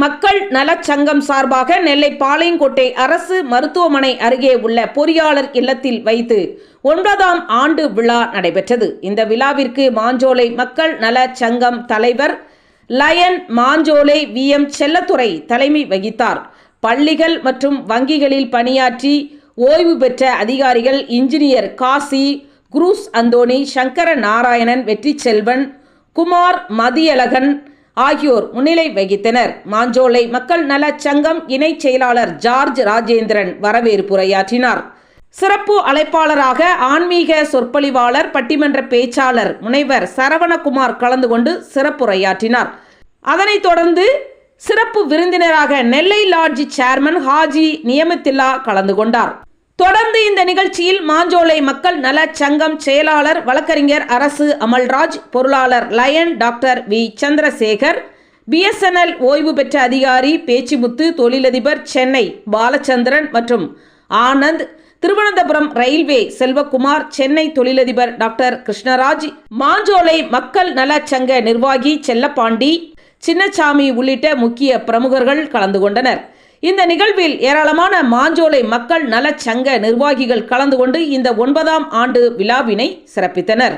மக்கள் நலச்சங்கம் சார்பாக நெல்லை பாளையங்கோட்டை அரசு மருத்துவமனை அருகே உள்ள பொறியாளர் இல்லத்தில் வைத்து 9ஆம் ஆண்டு விழா நடைபெற்றது. இந்த விழாவிற்கு மாஞ்சோலை மக்கள் நலச்சங்கம் தலைவர் லயன் மாஞ்சோலை VM செல்லத்துறை தலைமை வகித்தார். பள்ளிகள் மற்றும் வங்கிகளில் பணியாற்றி ஓய்வு பெற்ற அதிகாரிகள் இன்ஜினியர் காசி, குரூஸ் அந்தோணி, சங்கர நாராயணன், வெற்றி செல்வன், குமார், மதியழகன் ஆகியோர் முன்னிலை வகித்தனர். மாஞ்சோலை மக்கள் நலச்சங்கம் இணை செயலாளர் ஜார்ஜ் ராஜேந்திரன் வரவேற்புரையாற்றினார். சிறப்பு அழைப்பாளராக ஆன்மீக சொற்பொழிவாளர், பட்டிமன்ற பேச்சாளர் முனைவர் சரவணகுமார் கலந்து கொண்டு சிறப்புரையாற்றினார். அதனைத் தொடர்ந்து சிறப்பு விருந்தினராக நெல்லை லாட்ஜ் சேர்மன் ஹாஜி நியமித்துல்லா கலந்து கொண்டார். தொடர்ந்து இந்த நிகழ்ச்சியில் மாஞ்சோலை மக்கள் நலச்சங்கம் செயலாளர் வழக்கறிஞர் அரசு அமல்ராஜ், பொருளாளர் lion doctor V Chandrasekar, BSNL ஓய்வு பெற்ற அதிகாரி பேச்சிமுத்து, தொழிலதிபர் சென்னை பாலச்சந்திரன் மற்றும் ஆனந்த், திருவனந்தபுரம் ரயில்வே செல்வகுமார், சென்னை தொழிலதிபர் டாக்டர் கிருஷ்ணராஜ், மாஞ்சோலை மக்கள் நலச்சங்க நிர்வாகி செல்லப்பாண்டி, சின்னசாமி உள்ளிட்ட முக்கிய பிரமுகர்கள் கலந்து கொண்டனர். இந்த நிகழ்வில் ஏராளமான மாஞ்சோலை மக்கள் நலச்சங்க நிர்வாகிகள் கலந்து கொண்டு இந்த 9ஆம் ஆண்டு விழாவினை சிறப்பித்தனர்.